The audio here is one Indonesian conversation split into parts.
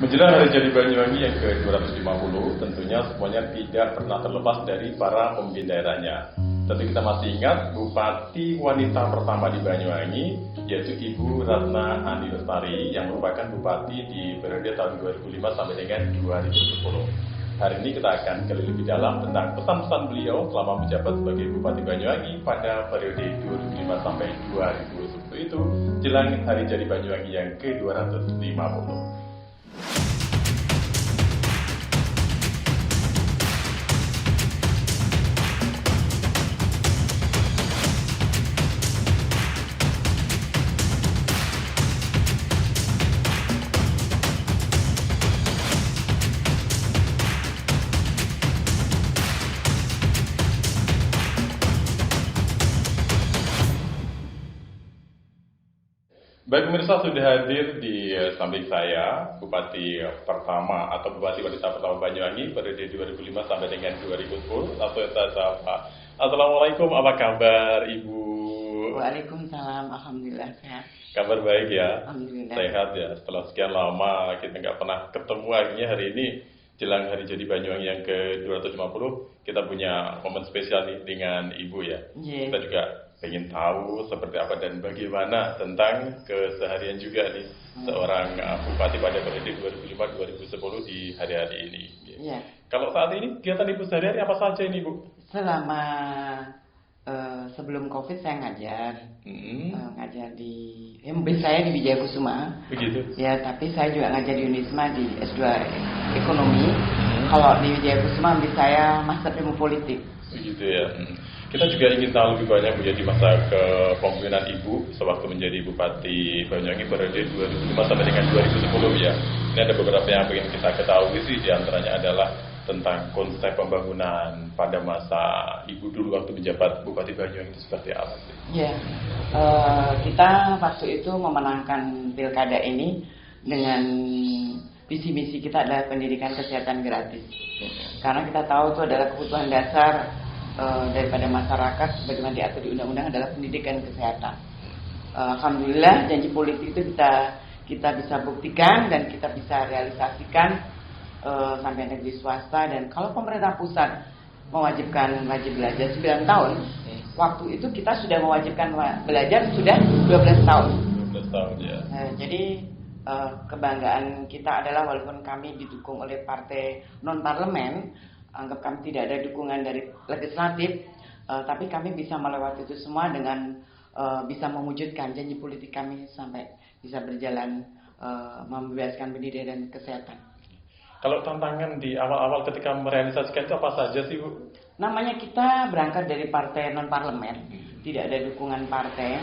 Menjelang hari jadi Banyuwangi yang ke-250, tentunya semuanya tidak pernah terlepas dari para pemimpin daerahnya. Tentu kita masih ingat Bupati wanita pertama di Banyuwangi, yaitu Ibu Ratna Andi Lestari, yang merupakan Bupati di periode tahun 2005 sampai dengan 2010. Hari ini kita akan gali lebih dalam tentang pesan-pesan beliau selama menjabat sebagai Bupati Banyuwangi pada periode 2005 sampai 2010 itu, jelang hari jadi Banyuwangi yang ke-250. Baik pemirsa, sudah hadir di samping saya Bupati pertama atau Bupati wanita pertama Banyuwangi periode 2005 sampai dengan 2010. Langsung saya sapa. Assalamualaikum, apa kabar Ibu? Waalaikumsalam, alhamdulillah sehat. Kabar baik ya? Alhamdulillah. Sehat ya, setelah sekian lama kita nggak pernah ketemu, akhirnya hari ini jelang hari jadi Banyuwangi yang ke-250 kita punya momen spesial nih dengan Ibu ya. Yeah. Kita juga pengen tahu seperti apa dan bagaimana tentang keseharian juga nih seorang bupati pada periode 2005-2010 di hari-hari ini. Yeah. Kalau saat ini kegiatan Ibu sehari-hari apa saja ini Bu? Selama sebelum COVID saya ngajar, ngajar di saya di Wijaya Kusuma. Begitu. Ya, tapi saya juga ngajar di Unisma di S2 Ekonomi. Kalau di Wijaya Kusuma saya master ilmu politik. Begitu ya. Kita juga ingin tahu lebih banyak Bu ya di masa kepemimpinan Ibu sewaktu menjadi Bupati Banyuwangi periode 2005 sampai dengan 2010 ya. Ini ada beberapa yang ingin kita ketahui sih, di antaranya adalah tentang konsep pembangunan pada masa Ibu dulu waktu menjabat Bupati Banyuwangi itu seperti apa sih? Ya, kita waktu itu memenangkan pilkada ini dengan visi misi kita adalah pendidikan kesehatan gratis. Karena kita tahu itu adalah kebutuhan dasar daripada masyarakat sebagaimana diatur di undang-undang adalah pendidikan kesehatan. Alhamdulillah janji politik itu kita bisa buktikan dan kita bisa realisasikan sampai negeri swasta. Dan kalau pemerintah pusat mewajibkan wajib belajar 9 tahun, waktu itu kita sudah mewajibkan belajar sudah 12 tahun. 12 tahun ya. Jadi kebanggaan kita adalah walaupun kami didukung oleh partai non parlemen, anggap kami tidak ada dukungan dari legislatif, tapi kami bisa melewati itu semua dengan bisa mewujudkan janji politik kami sampai bisa berjalan membebaskan pendidikan dan kesehatan. Kalau tantangan di awal-awal ketika merealisasikan itu apa saja sih Bu? Namanya kita berangkat dari partai non parlemen, tidak ada dukungan partai.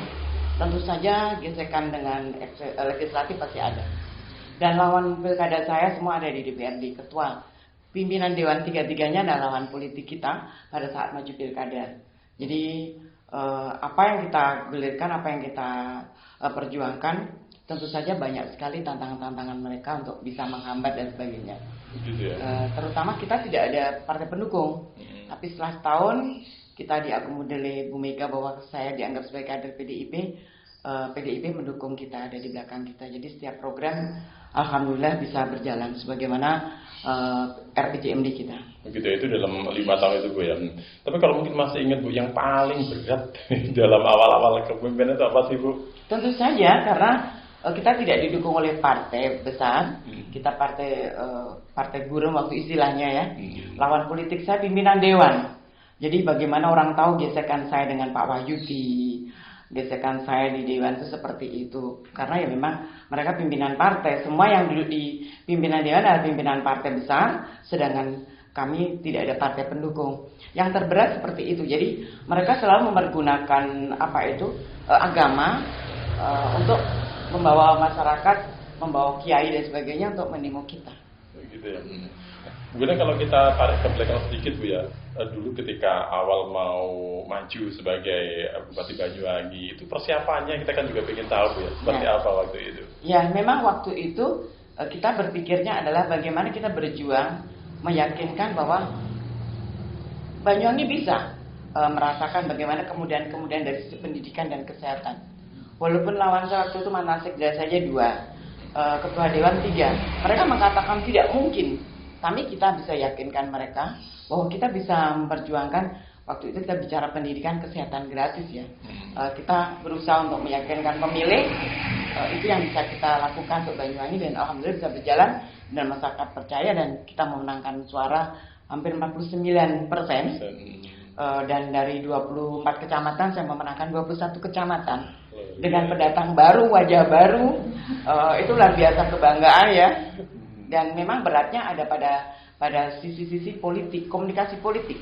Tentu saja gesekan dengan legislatif pasti ada. Dan lawan pilkada saya semua ada di DPRD, ketua. Pimpinan Dewan tiga-tiganya adalah lawan politik kita pada saat maju pilkada. Jadi apa yang kita gulirkan, apa yang kita perjuangkan, tentu saja banyak sekali tantangan-tantangan mereka untuk bisa menghambat dan sebagainya. Terutama kita tidak ada partai pendukung. Tapi setelah setahun kita diakomodir oleh Bu Mega bahwa saya dianggap sebagai kader PDIP. PDIP mendukung kita, ada di belakang kita. Jadi setiap program alhamdulillah bisa berjalan sebagaimana RPJMD kita. Begitu ya, itu dalam 5 tahun itu Bu ya. Tapi kalau mungkin masih ingat Bu, yang paling berat dalam awal-awal kepemimpinan itu apa sih Bu? Tentu saja karena kita tidak didukung oleh partai besar. Kita partai buruh waktu istilahnya ya. Lawan politik saya pimpinan dewan. Jadi bagaimana orang tahu gesekan saya dengan Pak Wahyudi, gesekan saya di dewan itu seperti itu. Karena ya memang mereka pimpinan partai. Semua yang duduk di pimpinan dewan adalah pimpinan partai besar, sedangkan kami tidak ada partai pendukung. Yang terberat seperti itu. Jadi mereka selalu mempergunakan agama untuk membawa masyarakat, membawa kiai dan sebagainya untuk menimu kita. Begitu ya. Mungkin kalau kita tarik ke belakang sedikit Bu ya, dulu ketika awal mau maju sebagai Bupati Banyuwangi itu persiapannya kita kan juga ingin tahu Bu ya, seperti apa waktu itu? Ya, memang waktu itu kita berpikirnya adalah bagaimana kita berjuang meyakinkan bahwa Banyuwangi bisa merasakan bagaimana kemudahan-kemudahan dari sisi pendidikan dan kesehatan. Walaupun lawan saya waktu itu Manasik saja 2, ketua dewan 3. Mereka mengatakan tidak mungkin. Kita bisa yakinkan mereka bahwa kita bisa memperjuangkan. Waktu itu kita bicara pendidikan kesehatan gratis ya. Kita berusaha untuk meyakinkan pemilih itu yang bisa kita lakukan untuk Banyuwangi, dan alhamdulillah bisa berjalan dan masyarakat percaya, dan kita memenangkan suara hampir 49%. Dan dari 24 kecamatan saya memenangkan 21 kecamatan dengan pendatang baru, wajah baru. Itu luar biasa kebanggaan ya. Dan memang beratnya ada pada sisi-sisi politik, komunikasi politik.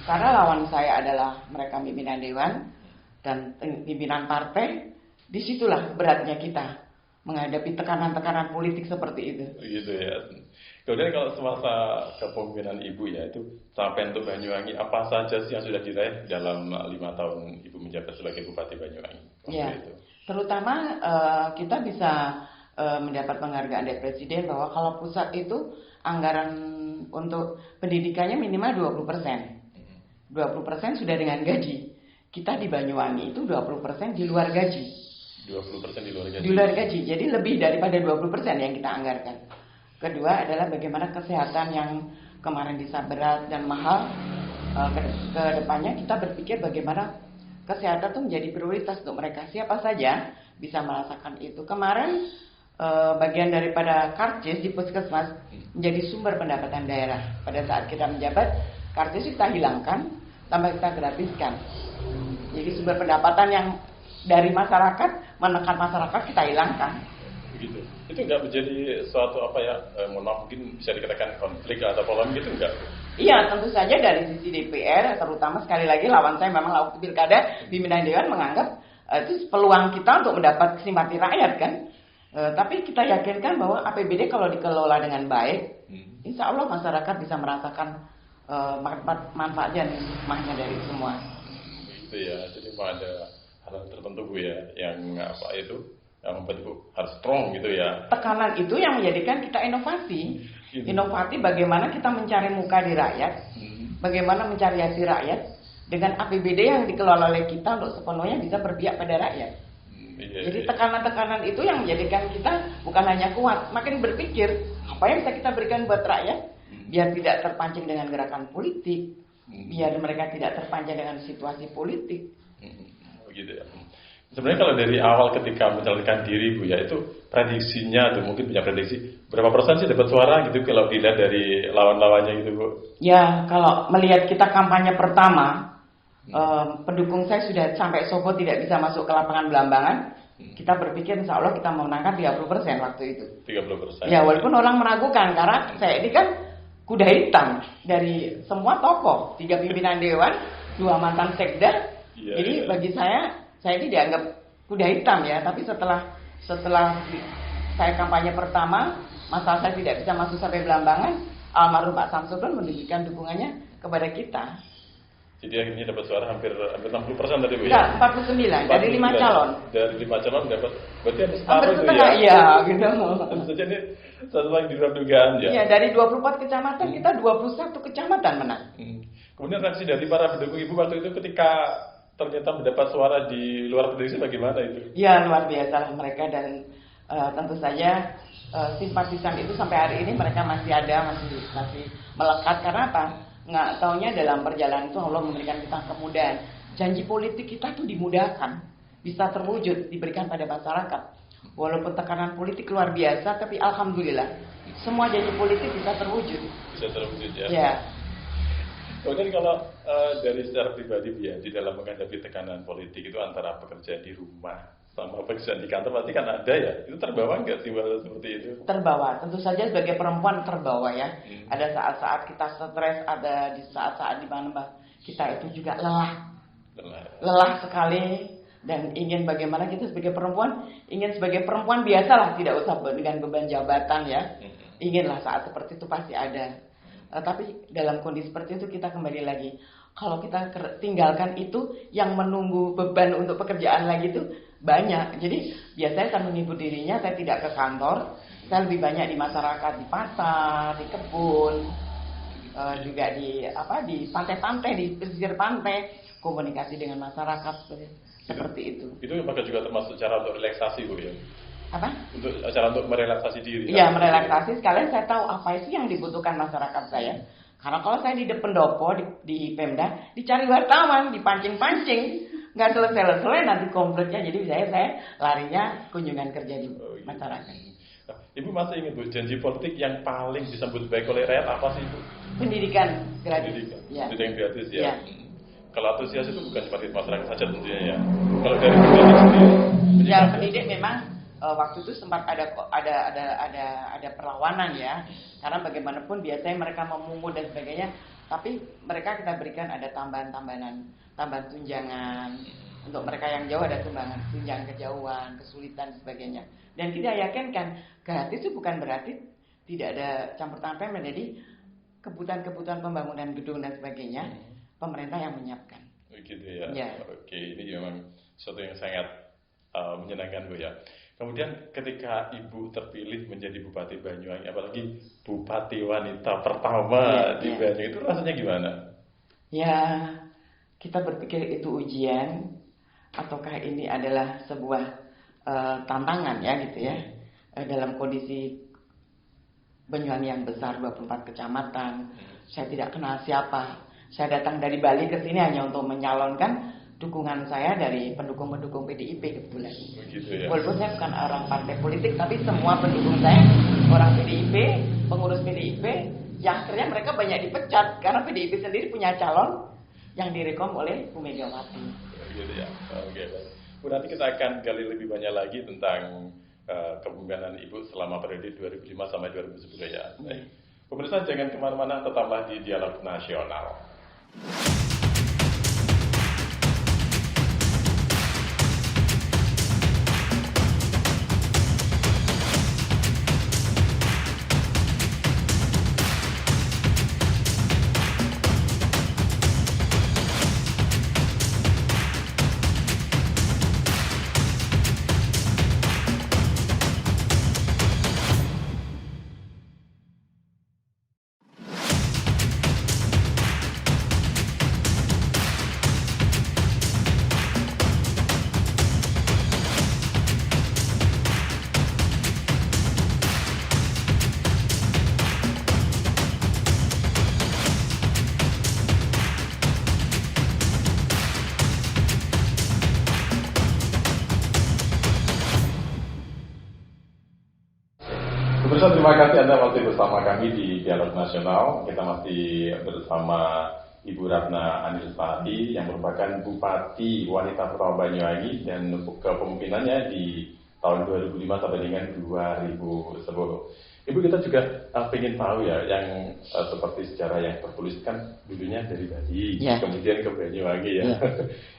Karena lawan saya adalah mereka pimpinan dewan dan pimpinan partai. Disitulah beratnya kita menghadapi tekanan-tekanan politik seperti itu. Gitu ya. Kemudian kalau semasa kepemimpinan Ibu ya, itu capaian untuk Banyuwangi apa saja sih yang sudah diraih dalam 5 tahun Ibu menjabat sebagai Bupati Banyuwangi? Ya, terutama kita bisa mendapat penghargaan dari Presiden bahwa kalau pusat itu anggaran untuk pendidikannya minimal 20%. 20% sudah dengan gaji. Kita di Banyuwangi itu 20% di luar gaji. 20% di luar gaji. Di luar gaji. Jadi lebih daripada 20% yang kita anggarkan. Kedua adalah bagaimana kesehatan yang kemarin bisa berat dan mahal. Ke depannya kita berpikir bagaimana kesehatan itu menjadi prioritas untuk mereka. Siapa saja bisa merasakan itu. Kemarin bagian daripada karcis di puskesmas menjadi sumber pendapatan daerah. Pada saat kita menjabat, karcis kita hilangkan, tambah kita gratiskan. Jadi sumber pendapatan yang dari masyarakat, menekan masyarakat, kita hilangkan. Begitu. Itu nggak menjadi suatu mohon maaf, mungkin bisa dikatakan konflik atau polemik, gitu nggak? Iya, tentu saja dari sisi DPR, terutama sekali lagi lawan saya memang waktu pilkada, pimpinan dewan menganggap itu peluang kita untuk mendapat simpati rakyat kan. Tapi kita yakinkan bahwa APBD kalau dikelola dengan baik, insya Allah masyarakat bisa merasakan manfaat dan hikmahnya dari semua. Gitu ya, jadi ada hal tertentu Bu ya, yang yang membuat Ibu harus strong gitu ya. Tekanan itu yang menjadikan kita inovasi. Gitu. Inovasi bagaimana kita mencari muka di rakyat, bagaimana mencari hati rakyat dengan APBD yang dikelola oleh kita untuk sepenuhnya bisa berpihak pada rakyat. Jadi tekanan-tekanan itu yang menjadikan kita bukan hanya kuat, makin berpikir apa yang bisa kita berikan buat rakyat biar tidak terpancing dengan gerakan politik, biar mereka tidak terpancing dengan situasi politik. Begitu ya. Sebenarnya kalau dari awal ketika mencalonkan diri Bu ya, itu prediksinya tuh mungkin punya prediksi berapa persen sih dapat suara gitu kalau dilihat dari lawan-lawannya gitu Bu? Ya, kalau melihat kita kampanye pertama, pendukung saya sudah sampai Sobo tidak bisa masuk ke lapangan Belambangan. Kita berpikir insya Allah kita memenangkan 30% waktu itu. 30%. Ya, walaupun orang meragukan karena saya ini kan kuda hitam dari semua tokoh, 3 pimpinan dewan, 2 mantan sekda. Jadi bagi saya ini dianggap kuda hitam ya. Tapi setelah saya kampanye pertama, masa saya tidak bisa masuk sampai Belambangan, almarhum Pak Samsudin menunjukkan dukungannya kepada kita. Jadi akhirnya dapat suara hampir 60% tadi Bu ya? Enggak, 49 dari 5 calon. Dari 5 calon dapat, berarti hampir setengah itu ya? Iya, gitu. Tentu saja ini satu yang di luar dugaan ya? Iya, dari 24 kecamatan kita 21 kecamatan menang. Kemudian reaksi dari para pendukung Ibu waktu itu ketika ternyata mendapat suara di luar prediksi bagaimana itu? Ya, luar biasa lah mereka, dan tentu saja simpatisan itu sampai hari ini mereka masih ada, masih melekat. Karena apa? Nggak taunya dalam perjalanan itu Allah memberikan kita kemudahan. Janji politik kita tuh dimudahkan, bisa terwujud, diberikan pada masyarakat. Walaupun tekanan politik luar biasa, tapi alhamdulillah semua janji politik bisa terwujud. Bisa terwujud ya. Ya. Kemudian kalau dari secara pribadi ya, di dalam menghadapi tekanan politik itu antara pekerjaan di rumah sama pekerjaan di kantor pasti kan ada ya. Itu terbawa nggak sih seperti itu? Terbawa, tentu saja sebagai perempuan terbawa ya. Ada saat-saat kita stres, ada di saat-saat di mana kita itu juga lelah sekali, dan ingin bagaimana kita sebagai perempuan, ingin sebagai perempuan biasalah, tidak usah dengan beban jabatan ya. Inginlah saat seperti itu pasti ada. Tapi dalam kondisi seperti itu kita kembali lagi. Kalau kita tinggalkan itu, yang menunggu beban untuk pekerjaan lagi itu banyak. Jadi biasanya saya menghibur dirinya, saya tidak ke kantor, saya lebih banyak di masyarakat, di pasar, di kebun, juga di pantai-pantai, di pesisir pantai, komunikasi dengan masyarakat seperti itu. Itu apakah juga termasuk cara untuk relaksasi Bu ya? apa? Untuk merelaksasi diri. Iya, merelaksasi sekalian saya tahu apa sih yang dibutuhkan masyarakat saya. Karena kalau saya di pendopo di Pemda dicari wartawan, dipancing-pancing, nggak selesai-selesai nanti konfliknya. Jadi saya larinya kunjungan kerja di masyarakat. Nah, Ibu masih ingat Bu, janji politik yang paling disambut baik oleh rakyat apa sih Bu? Pendidikan gratis. Pendidikan gratis ya. Ya. Kalau antusias itu bukan cuma di masyarakat saja tentunya ya. Kalau dari pendidik sendiri, Ya, pendidik memang waktu itu sempat ada perlawanan ya. Karena bagaimanapun biasanya mereka memungut dan sebagainya, tapi mereka kita berikan ada tambahan tunjangan. Untuk mereka yang jauh ada tunjangan kejauhan, kesulitan dan sebagainya. Dan kita yakinkan gratis itu bukan berarti tidak ada campur tangan Pemda. Jadi kebutuhan pembangunan gedung dan sebagainya pemerintah yang menyiapkan. Begitu ya. Ya. Oke, ini memang sesuatu yang sangat menyenangkan Bu ya. Kemudian ketika Ibu terpilih menjadi Bupati Banyuwangi, apalagi Bupati wanita pertama di Banyuwangi, itu rasanya gimana? Ya, kita berpikir itu ujian ataukah ini adalah sebuah tantangan ya gitu ya. Dalam kondisi Banyuwangi yang besar 24 kecamatan, saya tidak kenal siapa. Saya datang dari Bali ke sini hanya untuk menyalonkan dukungan saya dari pendukung-pendukung PDIP kebetulan. Begitu ya. Walaupun saya bukan orang partai politik, tapi semua pendukung saya orang PDIP, pengurus PDIP, yang akhirnya mereka banyak dipecat karena PDIP sendiri punya calon yang direkom oleh Bu Megawati. Begitu ya. Oke. Bu, nanti kita akan gali lebih banyak lagi tentang kepemimpinan Ibu selama periode 2005 sampai 2010 ya. Pemirsa jangan kemana-mana, tetaplah di Dialog Nasional. Pemirsa, terima kasih Anda masih bersama kami di Dialog Nasional. Kita masih bersama Ibu Ratna Anilsari yang merupakan Bupati Wanita Pertama Banyuwangi dan kepemimpinannya di tahun 2005 sampai dengan 2010. Ibu, kita juga ingin tahu ya, yang seperti sejarah yang tertuliskan dulunya dari Bali, kemudian ke Banyuwangi ya.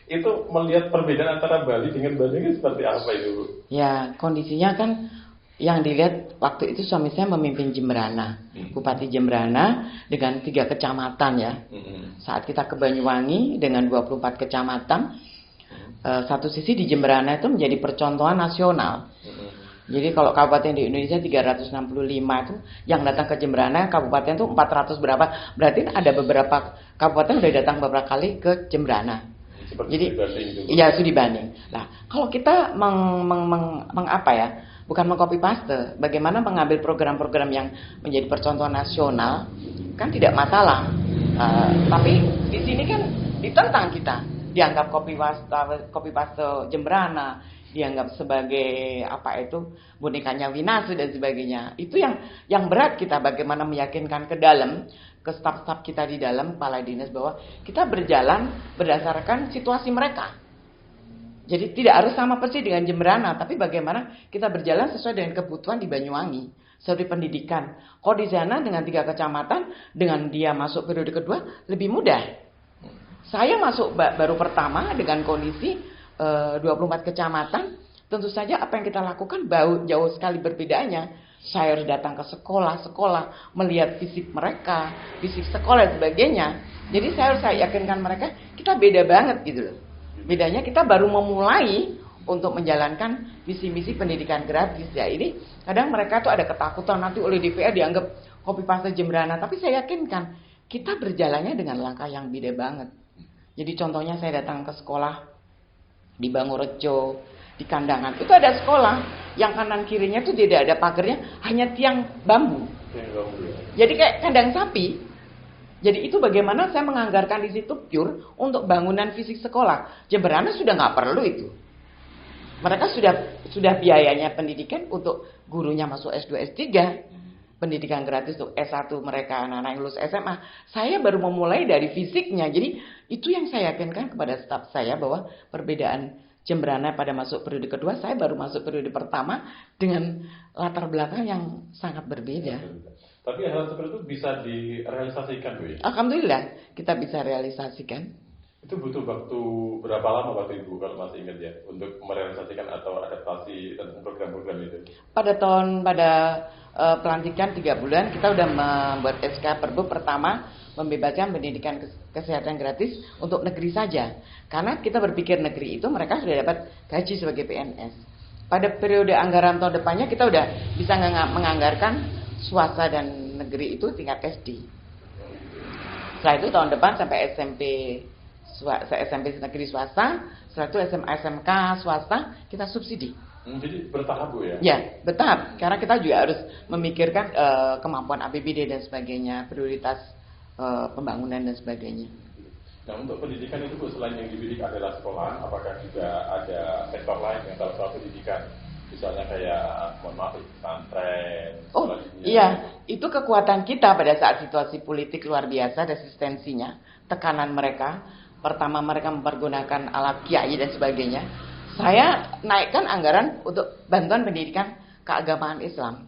Itu melihat perbedaan antara Bali dengan Banyuwangi seperti apa itu? Ya, kondisinya kan yang dilihat waktu itu suami saya memimpin Jembrana, Bupati Jembrana dengan 3 kecamatan ya. Saat kita ke Banyuwangi dengan 24 kecamatan, satu sisi di Jembrana itu menjadi percontohan nasional. Jadi kalau kabupaten di Indonesia 365 itu, yang datang ke Jembrana kabupaten itu 400 berapa. Berarti ada beberapa kabupaten udah datang beberapa kali ke Jembrana. Jadi iya, studi banding. Nah, kalau kita bukan mengcopy paste, bagaimana mengambil program-program yang menjadi percontohan nasional kan tidak masalah. Tapi di sini kan ditentang kita, dianggap copy paste Jembrana, dianggap sebagai bonekanya Winase dan sebagainya. Itu yang berat kita, bagaimana meyakinkan ke dalam, ke staf-staf kita di dalam kepala dinas bahwa kita berjalan berdasarkan situasi mereka. Jadi tidak harus sama persis dengan Jembrana, tapi bagaimana kita berjalan sesuai dengan kebutuhan di Banyuwangi. Seperti pendidikan. Kalau di sana dengan 3 kecamatan, dengan dia masuk periode kedua lebih mudah. Saya masuk baru pertama dengan kondisi 24 kecamatan, tentu saja apa yang kita lakukan jauh sekali berbedanya. Saya harus datang ke sekolah, melihat fisik mereka, fisik sekolah dan sebagainya. Jadi saya harus yakinkan mereka, kita beda banget gitu loh. Bedanya kita baru memulai untuk menjalankan visi misi pendidikan gratis ya. Ini kadang mereka tuh ada ketakutan nanti oleh DPR dianggap copy paste Jembrana, tapi saya yakinkan kita berjalannya dengan langkah yang beda banget. Jadi contohnya saya datang ke sekolah di Bangurejo, di kandangan. Itu ada sekolah yang kanan kirinya itu tidak ada pagarnya, hanya tiang bambu. Jadi kayak kandang sapi. Jadi itu bagaimana saya menganggarkan di situ pure untuk bangunan fisik sekolah. Jemberana sudah nggak perlu itu. Mereka sudah biayanya pendidikan untuk gurunya masuk S2, S3. Pendidikan gratis untuk S1 mereka anak-anak yang lulus SMA. Saya baru memulai dari fisiknya. Jadi itu yang saya yakinkan kepada staf saya bahwa perbedaan Jemberana pada masuk periode kedua, saya baru masuk periode pertama dengan latar belakang yang sangat berbeda. Tapi hal seperti itu bisa direalisasikan, Bu ya? Alhamdulillah kita bisa realisasikan. Itu butuh waktu berapa lama waktu Ibu kalau masih ingat ya untuk merealisasikan atau adaptasi tentang program-program itu? Pada Pelantikan 3 bulan kita sudah membuat SK Perbu pertama membebaskan pendidikan kesehatan gratis untuk negeri saja. Karena kita berpikir negeri itu mereka sudah dapat gaji sebagai PNS. Pada periode anggaran tahun depannya kita sudah bisa menganggarkan swasta dan negeri itu tingkat SD. Setelah itu tahun depan sampai SMP negeri swasta, setelah itu SMA SMK swasta kita subsidi. Jadi bertahap, Bu ya? Ya, bertahap. Karena kita juga harus memikirkan kemampuan APBD dan sebagainya, prioritas pembangunan dan sebagainya. Nah, untuk pendidikan itu, Bu, selain yang dibidik adalah sekolah, apakah juga ada sektor lain yang salah satu pendidikan? Misalnya kayak, mohon maaf, pesantren. Oh, iya. Itu kekuatan kita pada saat situasi politik luar biasa, resistensinya, tekanan mereka. Pertama mereka mempergunakan alat kiai dan sebagainya. Saya naikkan anggaran untuk bantuan pendidikan keagamaan Islam.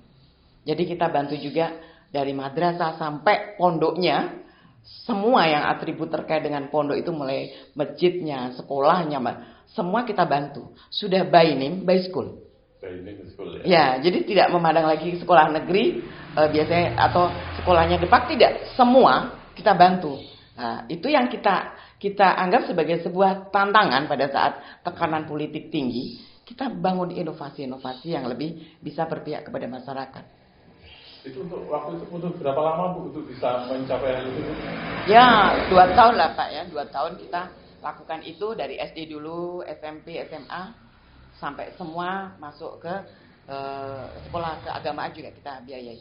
Jadi kita bantu juga dari madrasah sampai pondoknya. Semua yang atribut terkait dengan pondok itu mulai masjidnya, sekolahnya, semua kita bantu. Sudah by name, by school. By name, by school ya. Ya, jadi tidak memandang lagi sekolah negeri biasanya atau sekolahnya Depak, tidak. Semua kita bantu. Nah, itu yang kita anggap sebagai sebuah tantangan pada saat tekanan politik tinggi. Kita bangun inovasi-inovasi yang lebih bisa berpihak kepada masyarakat. Itu untuk waktu itu butuh berapa lama, Bu, untuk bisa mencapai hal itu? Ya, 2 tahun lah, Pak ya. 2 tahun kita lakukan itu dari SD dulu, SMP, SMA, sampai semua masuk ke sekolah keagamaan juga kita biayai.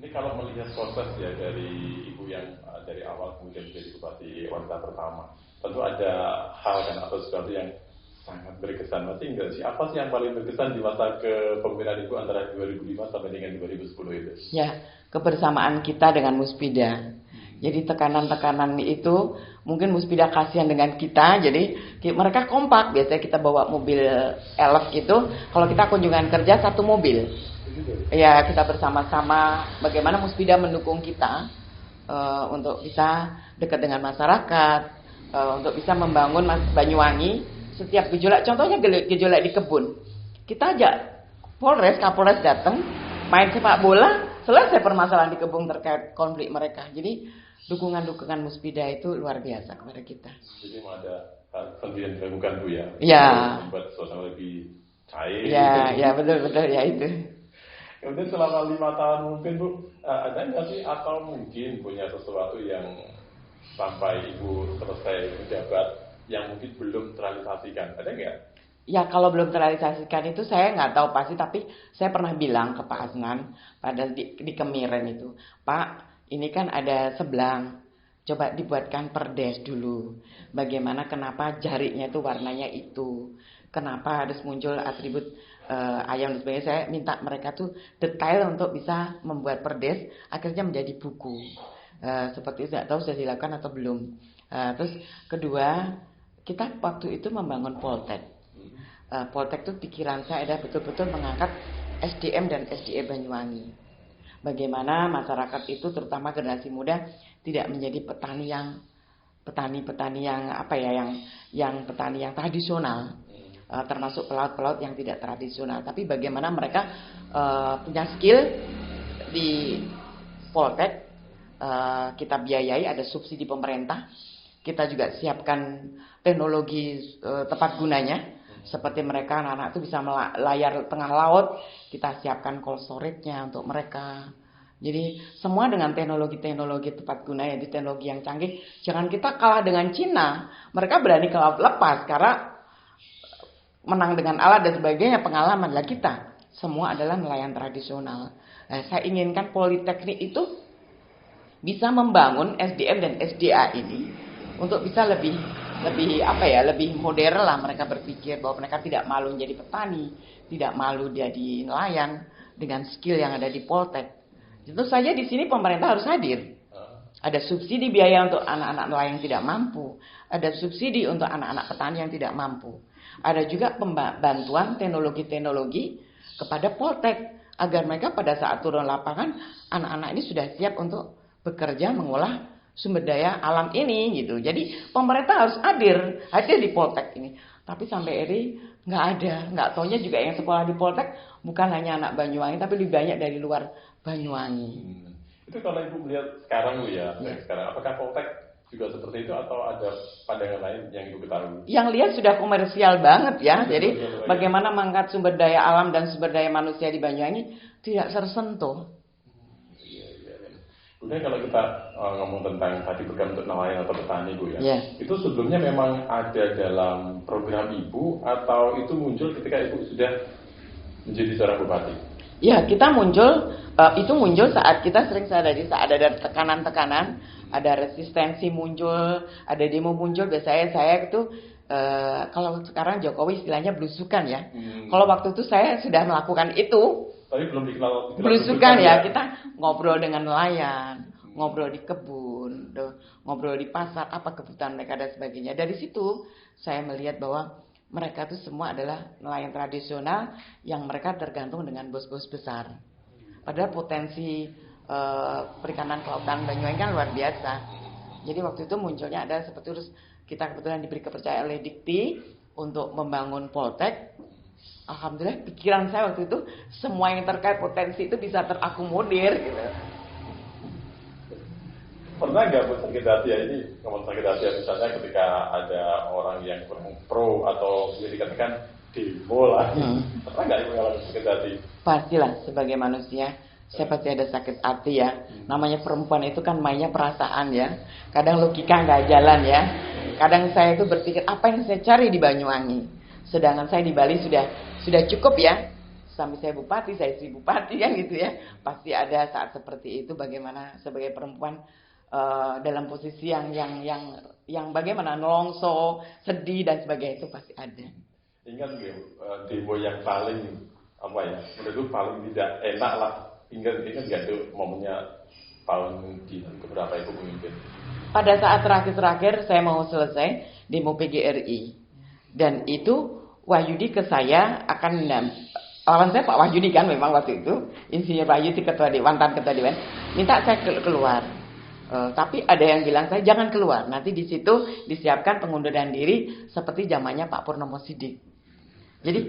Ini kalau melihat proses ya dari Ibu yang dari awal kemudian menjadi bupati wanita pertama, tentu ada hal kan atau sesuatu yang sangat berkesan. Masih enggak sih? Apa sih yang paling berkesan di masa kepemimpinan Ibu antara 2005 sampai dengan 2010 itu? Ya, kebersamaan kita dengan Muspida. Jadi tekanan-tekanan itu mungkin Muspida kasihan dengan kita, jadi mereka kompak. Biasanya kita bawa mobil elf itu, kalau kita kunjungan kerja 1 mobil. Ya, kita bersama-sama bagaimana Muspida mendukung kita untuk bisa dekat dengan masyarakat, untuk bisa membangun Banyuwangi setiap gejolak. Contohnya gejolak di kebun, kita ajak Kapolres datang main sepak bola, selesai permasalahan di kebun terkait konflik mereka. Jadi dukungan Muspida itu luar biasa kepada kita. Jadi ada hal yang dilakukan, Bu ya? Ya. Membuat suasana lebih cair. Ya betul ya itu. Kemudian selama 5 tahun mungkin, Bu, ada nggak sih atau mungkin punya sesuatu yang sampai Ibu selesai menjabat yang mungkin belum terrealisasikan? Ada nggak? Ya, kalau belum terrealisasikan itu saya nggak tahu pasti, tapi saya pernah bilang ke Pak Asnan pada di Kemiren itu, Pak, ini kan ada seblang, coba dibuatkan perdes dulu. Bagaimana, kenapa jariknya itu warnanya itu? Kenapa harus muncul atribut ayam dan sebagainya? Saya minta mereka tuh detail untuk bisa membuat perdes, akhirnya menjadi buku. Seperti itu, tidak tahu sudah dilakukan atau belum. Terus kedua, kita waktu itu membangun Poltek. Poltek itu pikiran saya adalah betul-betul mengangkat SDM dan SDE Banyuwangi. Bagaimana masyarakat itu terutama generasi muda tidak menjadi petani yang petani yang tradisional, termasuk pelaut-pelaut yang tidak tradisional. Tapi bagaimana mereka punya skill di Poltek, kita biayai, ada subsidi pemerintah. Kita juga siapkan teknologi tepat gunanya. Seperti mereka anak-anak itu bisa melayar tengah laut, kita siapkan cold storage-nya untuk mereka. Jadi semua dengan teknologi tepat guna, yaitu teknologi yang canggih. Jangan kita kalah dengan Cina. Mereka berani ke laut lepas karena menang dengan alat dan sebagainya, pengalaman. Lah kita semua adalah nelayan tradisional. Nah, saya inginkan Politeknik itu bisa membangun SDM dan SDA ini untuk bisa lebih modern lah mereka berpikir, bahwa mereka tidak malu menjadi petani, tidak malu jadi nelayan dengan skill yang ada di Poltek. Tentu saja di sini pemerintah harus hadir. Ada subsidi biaya untuk anak-anak nelayan yang tidak mampu, ada subsidi untuk anak-anak petani yang tidak mampu. Ada juga bantuan teknologi-teknologi kepada Poltek agar mereka pada saat turun lapangan, anak-anak ini sudah siap untuk bekerja mengolah sumber daya alam ini gitu. Jadi pemerintah harus hadir di Poltek ini. Tapi sampai ini nggak taunya juga yang sekolah di Poltek bukan hanya anak Banyuwangi, tapi lebih banyak dari luar Banyuwangi. Itu kalau Ibu melihat sekarang Bu ya. Sekarang apakah Poltek juga seperti itu atau ada pandangan lain yang Ibu ketahui? Yang lihat sudah komersial banget ya. Jadi bagaimana mengangkat sumber daya alam dan sumber daya manusia di Banyuwangi tidak tersentuh. Kemudian kalau kita ngomong tentang tadi program untuk nelayan atau petani Bu ya, itu sebelumnya memang ada dalam program Ibu atau itu muncul ketika Ibu sudah menjadi seorang bupati? Ya, kita itu muncul saat kita sering sadari, saat ada tekanan-tekanan, ada resistensi muncul, ada demo muncul. Biasanya saya itu kalau sekarang Jokowi istilahnya belusukan ya. Kalau waktu itu saya sudah melakukan itu. Tapi belum dikenal belusukan ya. Kita ngobrol dengan nelayan, ngobrol di kebun, ngobrol di pasar, apa kebutuhan mereka dan sebagainya. Dari situ saya melihat bahwa mereka itu semua adalah nelayan tradisional yang mereka tergantung dengan bos-bos besar. Padahal potensi perikanan kelautan Banyuwangi kan luar biasa. Jadi waktu itu munculnya ada seperti kita kebetulan diberi kepercayaan oleh Dikti untuk membangun Poltek. Alhamdulillah pikiran saya waktu itu semua yang terkait potensi itu bisa terakomodir gitu. Pernah nggak Bu sakit hati ya, ini ngomong sakit hati ya, misalnya ketika ada orang yang kurang pro atau bisa dikatakan demo lah, pernah nggak Ibu ngalamin sakit hati? Pastilah, sebagai manusia saya pasti ada sakit hati ya. Namanya perempuan itu kan mainnya perasaan ya. Kadang logika nggak jalan ya. Kadang saya itu berpikir apa yang saya cari di Banyuwangi. Sedangkan saya di Bali sudah cukup ya. Sampai saya bupati, saya istri bupati kan gitu ya. Pasti ada saat seperti itu bagaimana sebagai perempuan dalam posisi yang bagaimana nolongso, sedih dan sebagainya itu pasti ada. Ingat nggak demo yang paling apa ya? Menurut paling tidak enak lah. Ingat nggak itu momennya tahun di keberapa itu pemimpin? Pada saat terakhir saya mau selesai demo PGRI dan itu Wahyudi ke saya akan lawan saya Pak Wahyudi kan memang waktu itu Insinyur Wahyudi mantan ketua Dewan minta saya keluar. Tapi ada yang bilang saya jangan keluar. Nanti di situ disiapkan pengunduran diri seperti zamannya Pak Purnomo Sidik. Jadi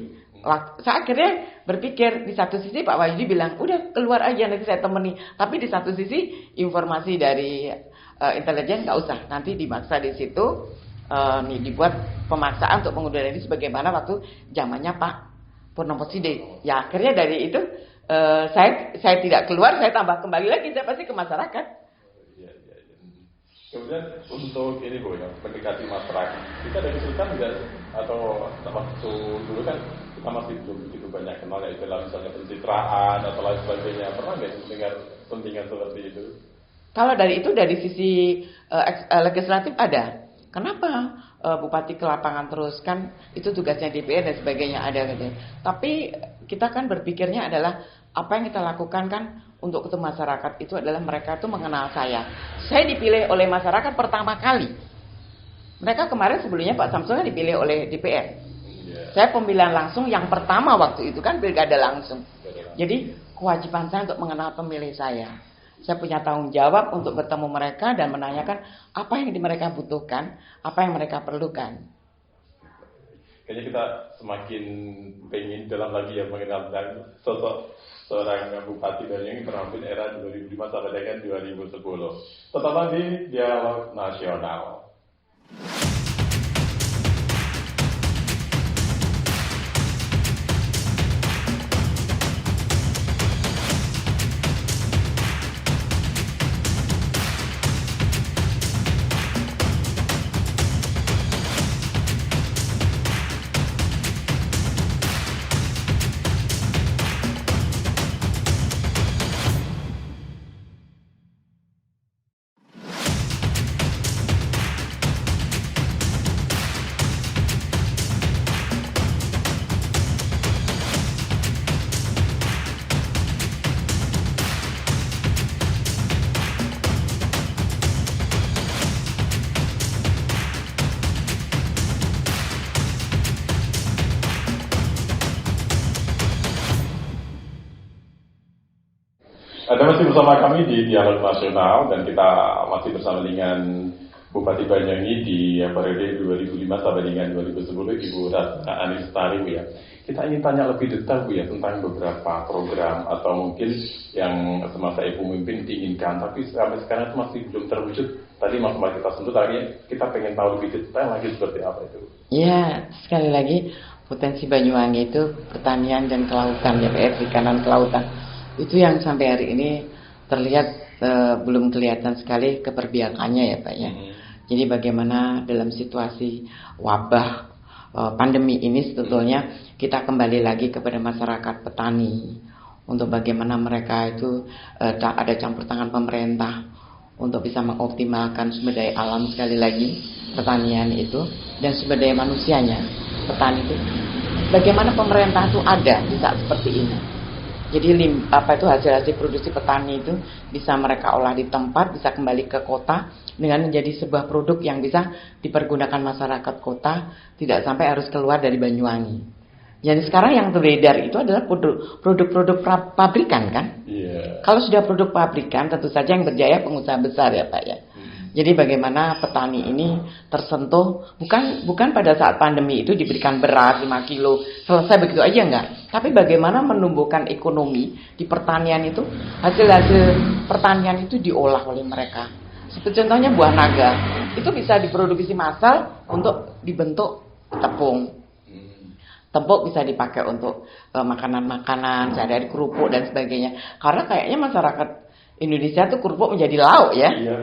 saya akhirnya berpikir di satu sisi Pak Wahyudi bilang udah keluar aja nanti saya temani. Tapi di satu sisi informasi dari intelijen nggak usah. Nanti dimaksa di situ. Dibuat pemaksaan untuk pengunduran diri sebagaimana waktu zamannya Pak Purnomo Sidik. Ya akhirnya dari itu saya tidak keluar, saya tambah kembali lagi saya pasti ke masyarakat. Kemudian untuk ini Bu ya, mendekati masyarakat, kita ada kesulitan nggak atau waktu dulu kan kita masih belum begitu banyak kenal ya istilah misalnya pencitraan atau lain sebagainya. Pernah nggak mendengar pentingan seperti itu? Kalau dari sisi legislatif ada. Kenapa bupati ke lapangan terus kan itu tugasnya DPR dan sebagainya ada gitu. Tapi kita kan berpikirnya adalah apa yang kita lakukan kan untuk ketemu masyarakat itu adalah mereka tuh mengenal saya. Saya dipilih oleh masyarakat pertama kali. Mereka kemarin sebelumnya Pak Samsul kan dipilih oleh DPR. Saya pemilihan langsung yang pertama waktu itu kan pilkada langsung. Jadi kewajiban saya untuk mengenal pemilih saya. Saya punya tanggung jawab untuk bertemu mereka dan menanyakan apa yang mereka butuhkan, apa yang mereka perlukan. Kayaknya kita semakin pengen dalam lagi ya mengenal sosok seorang Bupati Banyuwangi pemimpin era 2005 sampai dengan 2010. Tetap di Dialog Nasional. Anda masih bersama kami di Dialog Nasional dan kita masih bersama dengan Bupati Banyuwangi di periode 2005 sampai dengan 2010, Ibu Ratna Anistari, Bu ya. Kita ingin tanya lebih detail, Bu ya, tentang beberapa program atau mungkin yang semasa Ibu memimpin diinginkan, tapi sampai sekarang itu masih belum terwujud. Tadi Mas kita sentuh tadi, kita pengen tahu lebih detail lagi seperti apa itu. Ya, sekali lagi potensi Banyuwangi itu pertanian dan kelautan ya, perikanan kelautan. Itu yang sampai hari ini terlihat belum kelihatan sekali keperbiakannya ya Pak ya. Jadi bagaimana dalam situasi wabah pandemi ini sebetulnya kita kembali lagi kepada masyarakat petani untuk bagaimana mereka itu ada campur tangan pemerintah untuk bisa mengoptimalkan sumber daya alam, sekali lagi pertanian itu, dan sumber daya manusianya petani itu. Bagaimana pemerintah itu ada di saat seperti ini. Jadi hasil-hasil produksi petani itu bisa mereka olah di tempat, bisa kembali ke kota dengan menjadi sebuah produk yang bisa dipergunakan masyarakat kota, tidak sampai harus keluar dari Banyuwangi. Jadi sekarang yang beredar itu adalah produk-produk pabrikan kan? Yeah. Kalau sudah produk pabrikan, tentu saja yang berjaya pengusaha besar ya Pak ya. Jadi bagaimana petani ini tersentuh, bukan pada saat pandemi itu diberikan beras 5 kilo, selesai begitu aja enggak. Tapi bagaimana menumbuhkan ekonomi di pertanian itu, hasil-hasil pertanian itu diolah oleh mereka. Seperti contohnya buah naga, itu bisa diproduksi massal untuk dibentuk tepung. Tepung bisa dipakai untuk makanan-makanan, sehari-hari kerupuk dan sebagainya. Karena kayaknya masyarakat Indonesia tuh kerupuk menjadi lauk ya. Iya.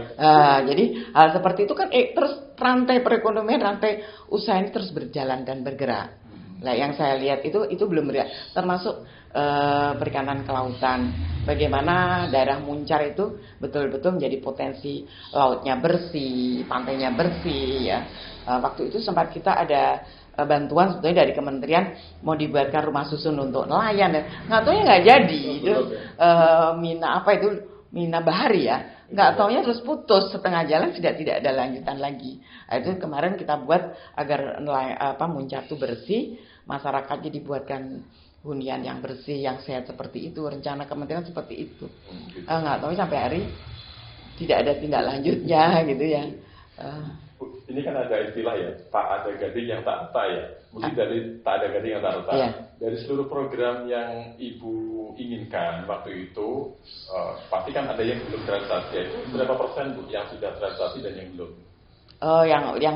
Jadi hal seperti itu kan terus rantai perekonomian, rantai usaha ini terus berjalan dan bergerak. Nah, yang saya lihat itu belum bergerak. Termasuk perikanan kelautan. Bagaimana daerah Muncar itu betul-betul menjadi potensi lautnya bersih, pantainya bersih ya. Waktu itu sempat kita ada bantuan sebetulnya dari kementerian mau dibuatkan rumah susun untuk nelayan dan nggak taunya nggak jadi itu Mina Bahari ya, nggak taunya terus putus setengah jalan, tidak ada lanjutan lagi. Nah, itu kemarin kita buat agar Muncar itu bersih, masyarakatnya dibuatkan hunian yang bersih, yang sehat seperti itu, rencana kementerian seperti itu. Nggak tahu sampai hari tidak ada tindak lanjutnya gitu ya. Ini kan ada istilah ya, tak ada gading yang tak retak ya. Mungkin dari tak ada gading yang tak retak. Iya. Dari seluruh program yang Ibu inginkan waktu itu, pasti kan ada yang belum terrealisasi. Itu berapa persen Bu yang sudah terrealisasi dan yang belum? Yang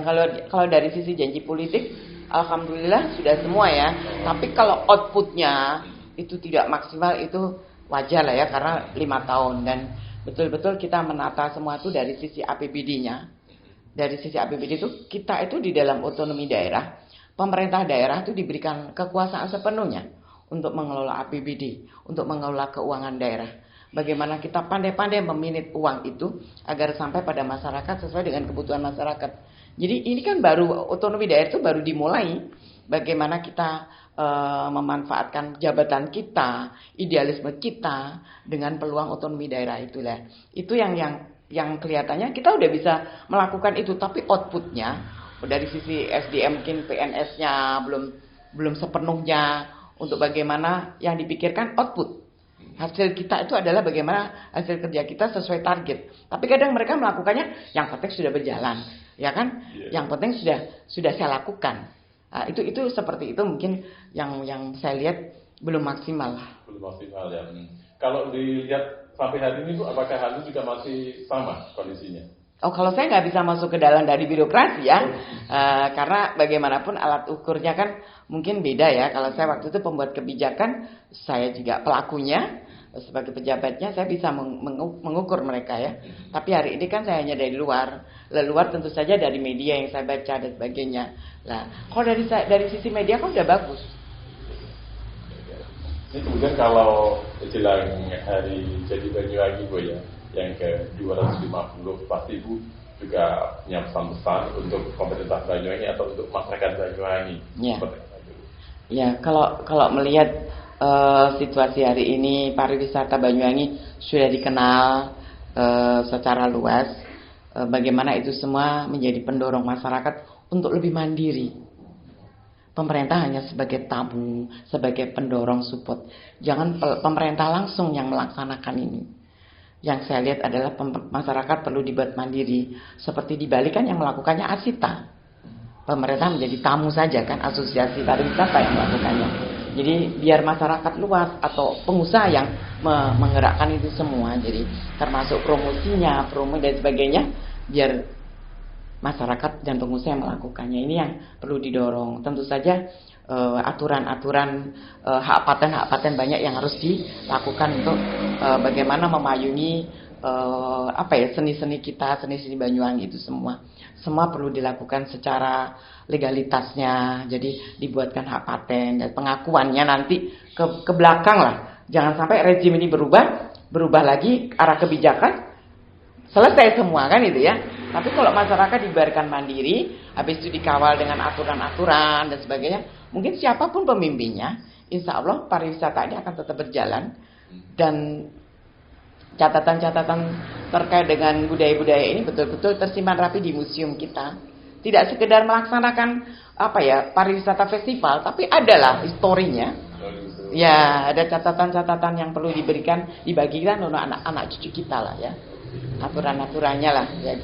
kalau dari sisi janji politik, alhamdulillah sudah semua ya. Tapi kalau outputnya itu tidak maksimal, itu wajar lah ya, karena 5 tahun dan betul-betul kita menata semua itu dari sisi APBD-nya. Dari sisi APBD itu kita itu di dalam otonomi daerah, pemerintah daerah itu diberikan kekuasaan sepenuhnya untuk mengelola APBD, untuk mengelola keuangan daerah. Bagaimana kita pandai-pandai meminit uang itu agar sampai pada masyarakat sesuai dengan kebutuhan masyarakat. Jadi ini kan baru otonomi daerah itu baru dimulai. Bagaimana kita memanfaatkan jabatan kita, idealisme kita dengan peluang otonomi daerah itulah. Itu yang kelihatannya kita udah bisa melakukan itu, tapi outputnya dari sisi SDM mungkin PNS-nya belum sepenuhnya untuk bagaimana yang dipikirkan output. Hasil kita itu adalah bagaimana hasil kerja kita sesuai target. Tapi kadang mereka melakukannya yang penting sudah berjalan, ya kan? Yeah. Yang penting sudah saya lakukan. Nah, itu seperti itu mungkin yang saya lihat belum maksimal. Belum maksimal ya. Kalau dilihat sampai hari ini Bu, apakah hal ini juga masih sama kondisinya? Kalau saya nggak bisa masuk ke dalam dari birokrasi ya, karena bagaimanapun alat ukurnya kan mungkin beda ya. Kalau saya waktu itu pembuat kebijakan, saya juga pelakunya, sebagai pejabatnya saya bisa mengukur mereka ya. Tapi hari ini kan saya hanya dari luar tentu saja dari media yang saya baca dan sebagainya. Nah, kalau dari sisi media kan udah bagus. Ini kemudian kalau jelang hari jadi Banyuwangi Bu ya, yang ke 250, pasti Bu juga punya pesan-pesan untuk pemerintah Banyuwangi atau untuk masyarakat Banyuwangi. Ya. Ya, kalau melihat situasi hari ini pariwisata Banyuwangi sudah dikenal secara luas, bagaimana itu semua menjadi pendorong masyarakat untuk lebih mandiri. Pemerintah hanya sebagai tamu, sebagai pendorong support. Jangan pemerintah langsung yang melaksanakan ini. Yang saya lihat adalah masyarakat perlu dibuat mandiri. Seperti di Bali kan yang melakukannya Asita. Pemerintah menjadi tamu saja kan, asosiasi pariwisata yang melakukannya. Jadi biar masyarakat luas atau pengusaha yang menggerakkan itu semua. Jadi termasuk promosinya, promo dan sebagainya, biar masyarakat dan pengusaha yang melakukannya. Ini yang perlu didorong. Tentu saja aturan-aturan hak paten banyak yang harus dilakukan untuk bagaimana memayungi seni-seni kita, seni-seni Banyuwangi itu semua perlu dilakukan secara legalitasnya. Jadi dibuatkan hak paten dan pengakuannya nanti ke belakang lah. Jangan sampai rezim ini berubah lagi arah kebijakan, selesai semua kan itu ya. Tapi kalau masyarakat dibiarkan mandiri, habis itu dikawal dengan aturan-aturan dan sebagainya, mungkin siapapun pemimpinnya, insya Allah pariwisata ini akan tetap berjalan. Dan catatan-catatan terkait dengan budaya-budaya ini betul-betul tersimpan rapi di museum kita. Tidak sekedar melaksanakan pariwisata festival, tapi adalah historinya. Ya, ada catatan-catatan yang perlu dibagikan untuk anak-anak cucu kita lah ya. Aturan-aturannya lah ya.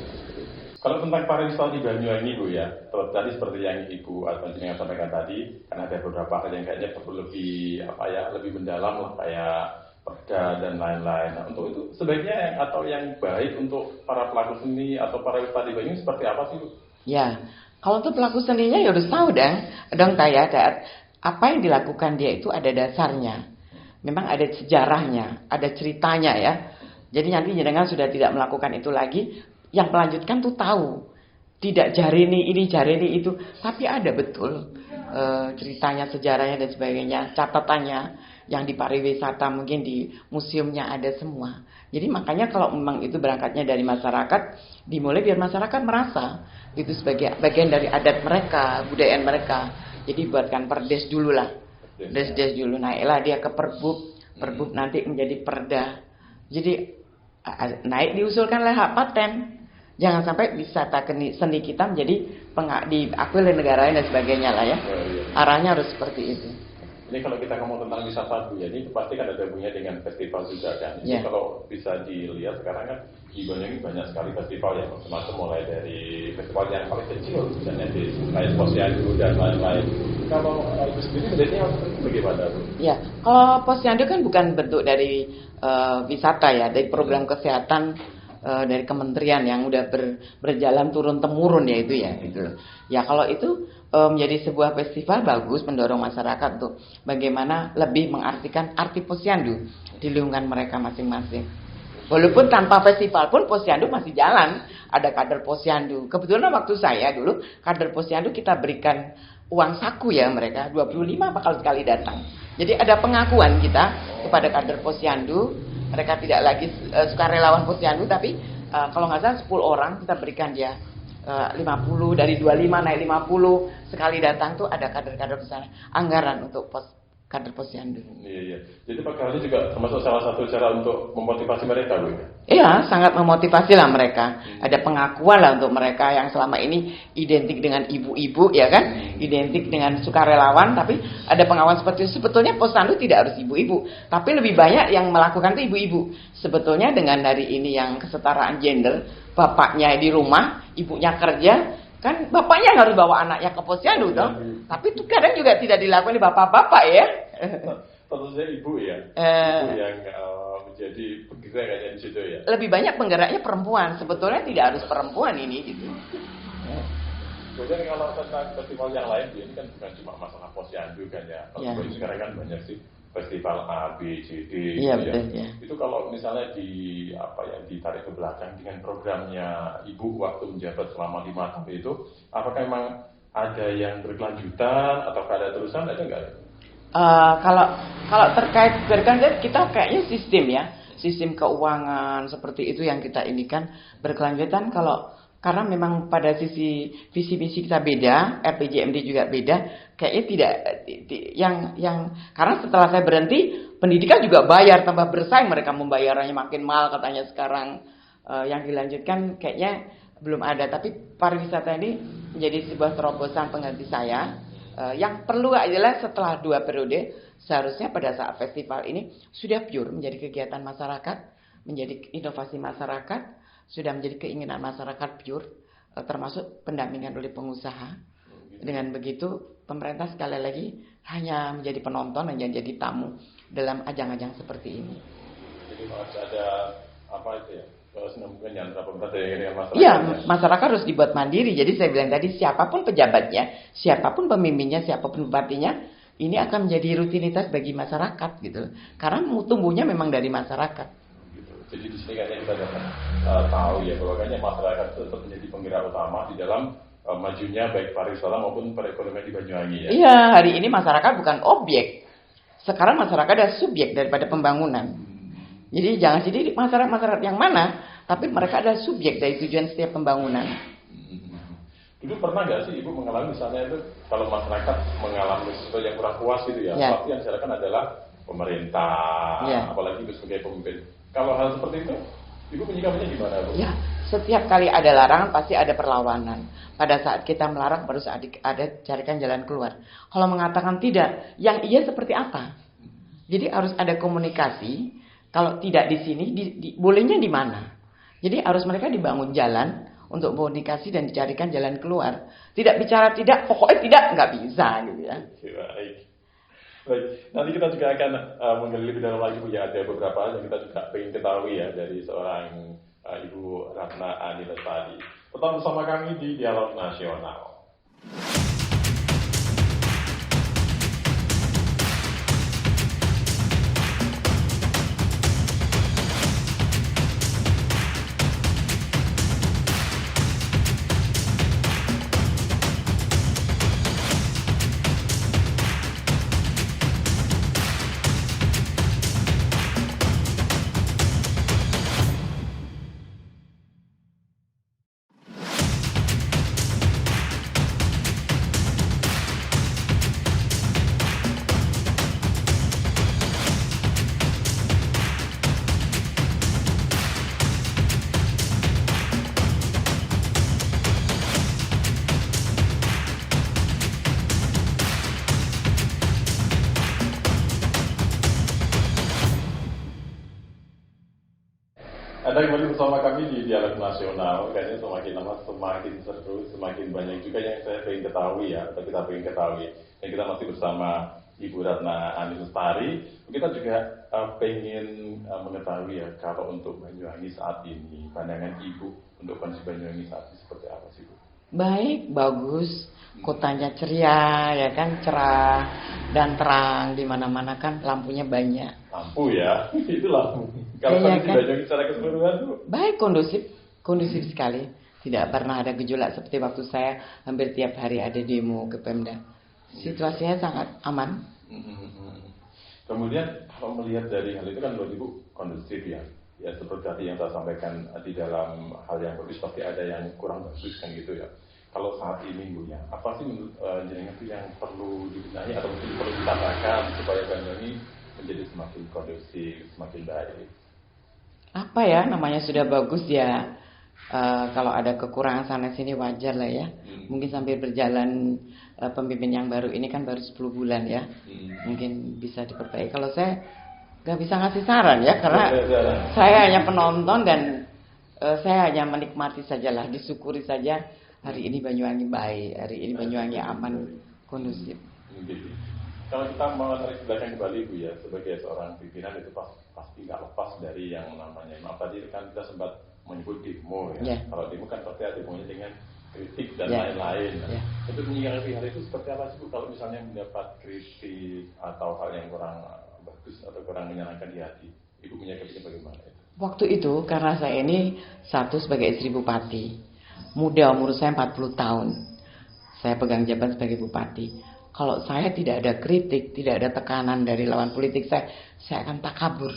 Kalau tentang pariwisata di Banyuwangi Bu ya, tadi seperti yang Ibu Advanjina sampaikan tadi, kan ada beberapa hal yang kayaknya perlu lebih mendalam lah, kayak perda dan lain-lain. Nah, untuk itu sebaiknya yang baik untuk para pelaku seni atau para wisata di Banyuwangi seperti apa sih Bu? Ya, kalau untuk pelaku seninya ya harus tahu dong apa yang dilakukan dia itu ada dasarnya. Memang ada sejarahnya, ada ceritanya ya. Jadi nanti jenengan sudah tidak melakukan itu lagi. Yang melanjutkan tuh tahu, tidak jarini ini itu, tapi ada betul ceritanya, sejarahnya dan sebagainya, catatannya yang di pariwisata mungkin di museumnya ada semua. Jadi makanya kalau memang itu berangkatnya dari masyarakat, dimulai biar masyarakat merasa itu sebagai bagian dari adat mereka, budaya mereka. Jadi buatkan perdes dulu lah, des dulu, naiklah dia ke perbub nanti menjadi perda. Jadi naik diusulkanlah hak paten. Jangan sampai wisata seni kita menjadi diakui oleh negara lain dan sebagainya lah ya. Arahnya harus seperti itu. Ini kalau kita ngomong tentang wisata Bu ya, ini pasti kan ada hubungannya dengan festival juga kan. Jadi kalau bisa dilihat sekarang kan di Banyuwangi banyak sekali festival yang macam-macam, mulai dari festival yang paling kecil misalnya di kayak Posyandu dan lain-lain. Kalau itu sendiri melihatnya bagaimana Bu? Ya, kalau Posyandu kan bukan bentuk dari wisata ya, dari program kesehatan dari kementerian yang udah berjalan turun temurun ya itu ya gitu. Ya kalau itu menjadi sebuah festival bagus, mendorong masyarakat untuk bagaimana lebih mengartikan arti Posyandu di lingkungan mereka masing-masing. Walaupun tanpa festival pun Posyandu masih jalan, ada kader Posyandu. Kebetulan waktu saya dulu kader Posyandu kita berikan uang saku ya mereka 25 apa kalau sekali datang. Jadi ada pengakuan kita kepada kader Posyandu. Mereka tidak lagi sukarelawan Posyandu, tapi kalau nggak salah 10 orang kita berikan dia 50, dari 25 naik 50 sekali datang tuh ada kader-kader besar anggaran untuk kader Posyandu. Iya. Jadi Pak Kali juga termasuk salah satu cara untuk memotivasi mereka, Bu. Iya, sangat memotivasi lah mereka. Ada pengakuan lah untuk mereka yang selama ini identik dengan ibu-ibu, ya kan? Identik dengan sukarelawan, tapi ada pengakuan seperti itu. Sebetulnya Posyandu tidak harus ibu-ibu, tapi lebih banyak yang melakukan itu ibu-ibu. Sebetulnya dengan hari ini yang kesetaraan gender, bapaknya di rumah, ibunya kerja, kan bapaknya harus bawa anaknya ke Posyandu dong. Tapi itu kadang juga tidak dilakukan oleh bapak-bapak ya. Tentu saja ibu ya. Ibu yang menjadi penggerak kayaknya di situ ya. Lebih banyak penggeraknya perempuan. Sebetulnya tidak harus perempuan ini gitu. Kemudian kalau tentang festival yang lain ini kan bukan cuma masalah Posyandu kan ya. Kalau sekarang kan banyak sih festival A, B, C, D ya, gitu betul, ya. Itu kalau misalnya ditarik ke belakang dengan programnya Ibu waktu menjabat selama 5 tahun itu, apakah memang ada yang berkelanjutan atau ada terusan, ada enggak? Kalau terkait berkelanjutan kita kayaknya sistem keuangan seperti itu yang kita inikan berkelanjutan karena memang pada sisi visi misi kita beda, RPJMD juga beda, kayaknya tidak yang karena setelah saya berhenti pendidikan juga bayar tambah bersaing, mereka membayarannya makin mahal katanya sekarang. Yang dilanjutkan kayaknya belum ada, tapi pariwisata ini menjadi sebuah terobosan pengganti saya Yang perlu adalah setelah 2 periode, seharusnya pada saat festival ini sudah pure menjadi kegiatan masyarakat, menjadi inovasi masyarakat, sudah menjadi keinginan masyarakat pure, termasuk pendampingan oleh pengusaha. Dengan begitu, pemerintah sekali lagi hanya menjadi penonton, hanya jadi tamu dalam ajang-ajang seperti ini. Jadi masih ada apa itu ya? Penyanyi pemerintah dengan masyarakat. Iya, masyarakat harus dibuat mandiri. Jadi saya bilang tadi, siapapun pejabatnya, siapapun pemimpinnya, siapapun bupatinya, ini akan menjadi rutinitas bagi masyarakat gitu. Karena tumbuhnya memang dari masyarakat. Gitu. Jadi di sini kayaknya kita dapat tahu ya bahwa kayaknya masyarakat tetap menjadi penggerak utama di dalam majunya baik pariwisata maupun perekonomian di Banyuwangi ya. Iya, hari ini masyarakat bukan objek. Sekarang masyarakat adalah subjek daripada pembangunan. Jadi jangan jadi masyarakat yang mana, tapi mereka adalah subjek dari tujuan setiap pembangunan. Ibu pernah nggak sih Ibu mengalami misalnya itu kalau masyarakat mengalami sesuatu yang kurang puas gitu ya, pasti yang disalahkan adalah pemerintah, apalagi Ibu sebagai pemimpin. Kalau hal seperti itu, Ibu menyikapinya gimana Bu? Ya, setiap kali ada larangan pasti ada perlawanan. Pada saat kita melarang baru saat ada carikan jalan keluar. Kalau mengatakan tidak, yang iya seperti apa? Jadi harus ada komunikasi. Kalau tidak di sini, bolehnya di mana? Jadi harus mereka dibangun jalan untuk komunikasi dan dicarikan jalan keluar. Tidak bicara tidak, pokoknya tidak, nggak bisa gitu ya. Baik, nanti kita juga akan menggali lebih dalam lagi Bu ya. Ada beberapa yang kita juga ingin ketahui ya dari seorang Ibu Ratna Ani Lestari. Tetap bersama kami di Dialog Nasional. Anda kembali bersama kami di Dialog Nasional. Kayaknya semakin lama semakin seru, semakin banyak juga yang saya ingin ketahui ya, atau kita ingin ketahui. Dan kita masih bersama Ibu Ratna Ani Lestari. Kita juga pengen mengetahui ya, kalau untuk Banyuwangi saat ini, pandangan Ibu untuk kondisi Banyuwangi saat ini seperti apa sih Bu? Baik, bagus. Kotanya ceria, ya kan, cerah dan terang, di mana-mana kan lampunya banyak. Lampu ya, itu lampu. Kalau kondisi kan? Banyuwangi secara keseluruhan tuh baik, kondusif sekali. Tidak pernah ada gejolak seperti waktu saya hampir tiap hari ada demo ke Pemda. Situasinya sangat aman. Kemudian kalau melihat dari hal itu kan menurut Ibu kondusif ya. Ya seperti yang saya sampaikan di dalam hal yang bagus pasti ada yang kurang bagus kan gitu ya. Kalau saat ini Bu ya, apa sih menurut jenengan itu yang perlu dibenahi atau mungkin perlu ditambahkan supaya Banyuwangi menjadi semakin kondusif, semakin baik? Apa ya, namanya sudah bagus ya. Kalau ada kekurangan sana sini wajar lah ya. Mungkin sambil berjalan pemimpin yang baru ini kan baru 10 bulan ya. Mungkin bisa diperbaiki. Kalau saya nggak bisa ngasih saran ya, karena saya hanya penonton dan saya hanya menikmati sajalah, disyukuri saja. Hari ini Banyuwangi baik, hari ini Banyuwangi aman, kondusif. Kalau kita mau tarik belakang kembali Bu ya, sebagai seorang pimpinan itu pasti nggak lepas dari yang namanya. Tadi kan kita sempat menyebut demo ya. Kalau demo kan pasti ada hubungannya dengan kritik dan lain-lain. Untuk menyikapi hal itu seperti apa sih Bu? Kalau misalnya mendapat kritik atau hal yang kurang bagus atau kurang menyenangkan di hati, Ibu menyikapinya bagaimana itu? Waktu itu karena saya ini satu sebagai istri bupati, muda, umur saya 40 tahun. Saya pegang jabatan sebagai bupati. Kalau saya tidak ada kritik, tidak ada tekanan dari lawan politik saya akan takabur.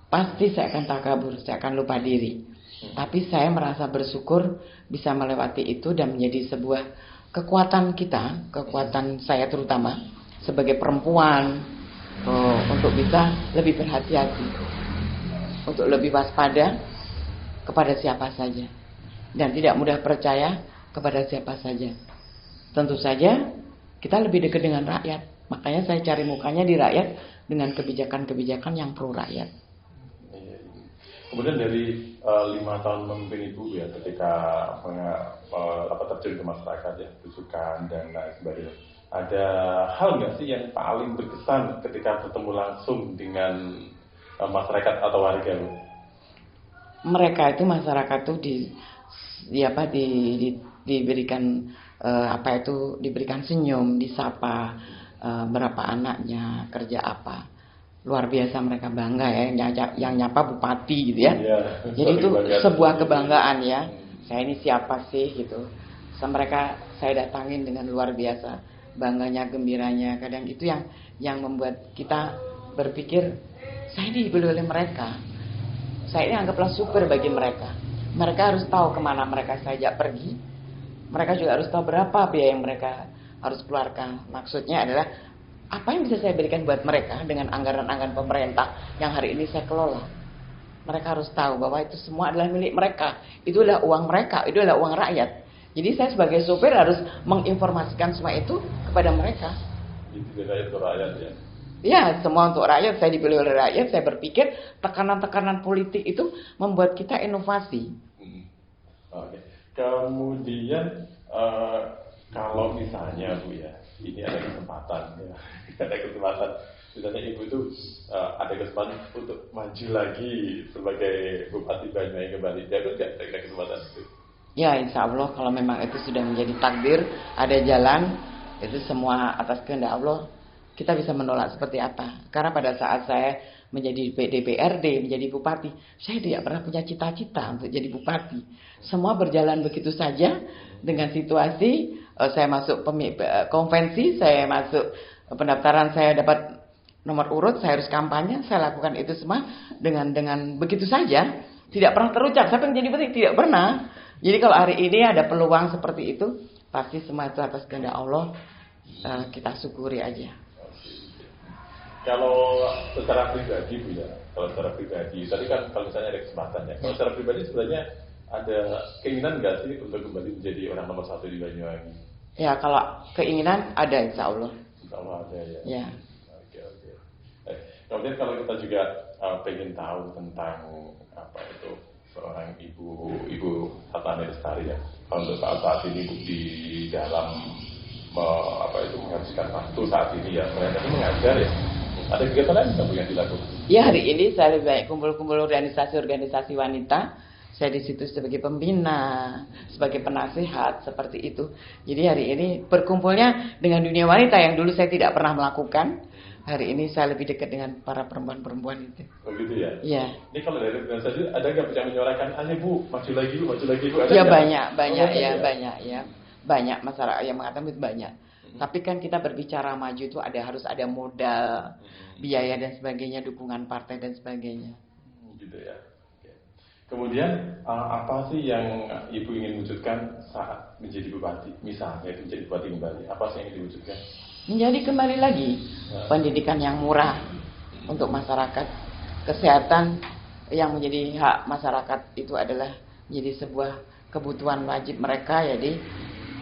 Pasti saya akan takabur, saya akan lupa diri. Tapi saya merasa bersyukur bisa melewati itu dan menjadi sebuah kekuatan kita, kekuatan saya terutama sebagai perempuan, untuk bisa lebih berhati-hati, untuk lebih waspada kepada siapa saja, dan tidak mudah percaya kepada siapa saja. Tentu saja kita lebih dekat dengan rakyat. Makanya saya cari mukanya di rakyat dengan kebijakan-kebijakan yang pro rakyat. Kemudian dari 5 tahun memimpin Ibu ya, ketika terjun ke masyarakat ya, belusukan dan lain sebagainya, ada hal nggak sih yang paling berkesan ketika bertemu langsung dengan masyarakat atau warga? Mereka itu masyarakat tuh diberikan diberikan senyum, disapa, berapa anaknya, kerja apa. Luar biasa, mereka bangga ya, yang nyapa bupati gitu ya. Jadi itu sebuah kebanggaan ya. Saya ini siapa sih gitu. Mereka saya datangin dengan luar biasa, bangganya, gembiranya. Kadang itu yang membuat kita berpikir, saya dibeli oleh mereka. Saya ini anggaplah super bagi mereka. Mereka harus tahu kemana mereka saya ajak pergi. Mereka juga harus tahu berapa biaya yang mereka harus keluarkan. Maksudnya adalah apa yang bisa saya berikan buat mereka dengan anggaran-anggaran pemerintah yang hari ini saya kelola. Mereka harus tahu bahwa itu semua adalah milik mereka. Itu adalah uang mereka, itu adalah uang rakyat. Jadi saya sebagai sopir harus menginformasikan semua itu kepada mereka. Itu rakyat untuk rakyat ya? Ya, semua untuk rakyat. Saya dipilih oleh rakyat. Saya berpikir tekanan-tekanan politik itu membuat kita inovasi. Oke. Kemudian kalau misalnya Bu ya, ini ada kesempatan ya. Ada kesempatan, misalnya Ibu itu ada kesempatan untuk maju lagi sebagai Bupati Banyuwangi kembali. Dapat nggak ada kesempatan itu? Ya, insya Allah kalau memang itu sudah menjadi takdir, ada jalan, itu semua atas kehendak Allah. Kita bisa menolak seperti apa? Karena pada saat saya menjadi DPRD, menjadi bupati, saya tidak pernah punya cita-cita untuk jadi bupati. Semua berjalan begitu saja dengan situasi. Saya masuk konvensi, saya masuk pendaftaran, saya dapat nomor urut, saya harus kampanye, saya lakukan itu semua dengan begitu saja, tidak pernah terucap. Siapa yang jadi bupati? Tidak pernah. Jadi kalau hari ini ada peluang seperti itu, pasti semua itu atas kehendak Allah. Kita syukuri aja. Kalau secara pribadi Bu ya, kalau secara pribadi, tadi kan kalau misalnya ada kesempatan ya, kalau secara pribadi sebenarnya ada keinginan nggak sih untuk kembali menjadi orang nomor 1 di Banyuwangi? Ya, kalau keinginan ada, insya Allah. Insya Allah ada ya. Ya. Oke. Kemudian kalau kita juga pengen tahu tentang apa itu seorang ibu Tatane Lestari ya, untuk saat ini Bu di dalam menghabiskan waktu saat ini ya, mereka ini mengajar ya. Ada kegiatan lain nggak Bu yang dilakukan? Ya, hari ini saya lebih baik kumpul-kumpul organisasi wanita. Saya di situ sebagai pembina, sebagai penasihat, seperti itu. Jadi hari ini berkumpulnya dengan dunia wanita yang dulu saya tidak pernah melakukan. Hari ini saya lebih dekat dengan para perempuan-perempuan itu. Oh gitu ya? Iya. Ini kalau dari organisasi ada nggak yang menyuarakan, ayo Bu, maju lagi Bu. Ada ya gak? banyak ya. Banyak masyarakat yang mengatakan itu banyak. Tapi kan kita berbicara maju itu harus ada modal, biaya dan sebagainya, dukungan partai dan sebagainya. Gitu ya. Kemudian apa sih yang Ibu ingin wujudkan saat menjadi bupati? Misalnya menjadi bupati kembali, apa sih yang ingin diwujudkan? Menjadi kembali lagi pendidikan yang murah untuk masyarakat, kesehatan yang menjadi hak masyarakat itu adalah menjadi sebuah kebutuhan wajib mereka. Jadi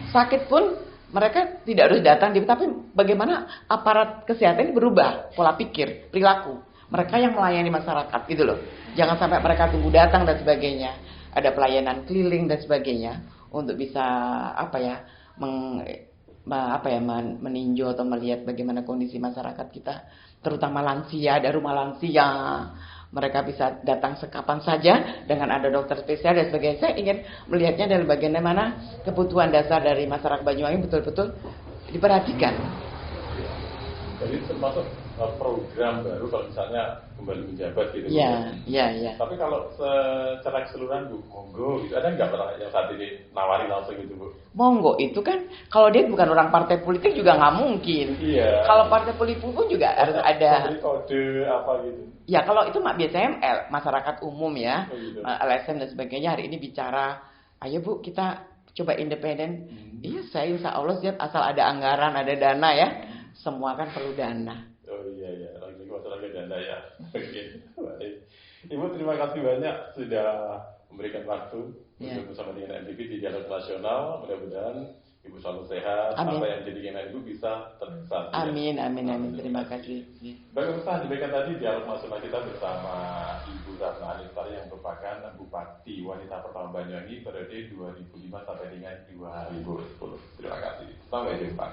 sakit pun mereka tidak harus datang, tapi bagaimana aparat kesehatan ini berubah pola pikir, perilaku mereka yang melayani masyarakat gitu loh. Jangan sampai mereka tunggu datang dan sebagainya. Ada pelayanan keliling dan sebagainya untuk bisa meninjau atau melihat bagaimana kondisi masyarakat kita, terutama lansia. Ada rumah lansia, mereka bisa datang sekapan saja dengan ada dokter spesial dan sebagainya. Saya ingin melihatnya dalam bagaimana kebutuhan dasar dari masyarakat Banyuwangi betul-betul diperhatikan. Jadi termasuk program baru kalau misalnya kembali menjabat gitu. Ya. Tapi kalau secara keseluruhan Bu, monggo gitu. Ada nggak pernah yang saat ini nawarin langsung gitu Bu? Monggo itu kan kalau dia bukan orang partai politik juga nggak mungkin. Iya. Kalau partai politik pun juga harus ada. Memberi kode apa gitu. Ya kalau itu biasanya masyarakat umum ya, gitu. LSM dan sebagainya hari ini bicara, ayo Bu kita coba independen. Iya, saya insya Allah siap asal ada anggaran, ada dana ya. Semua kan perlu dana. Oh iya, lagi masalah dana ya. Oke, baik. Ibu terima kasih banyak sudah memberikan waktu untuk bersama dengan NTV di Dialog Nasional. Mudah-mudahan Ibu selalu sehat, Amin. apa yang jadi keinginan Ibu bisa terrealisasi. Amin, amin, amin. Terima kasih. Baik pemirsa, demikian tadi dialog nasional kita bersama Ibu Ratna Alistari yang merupakan Bupati Wanita pertama Banyuwangi periode 2005 sampai dengan 2010. Terima kasih. Sampai jumpa.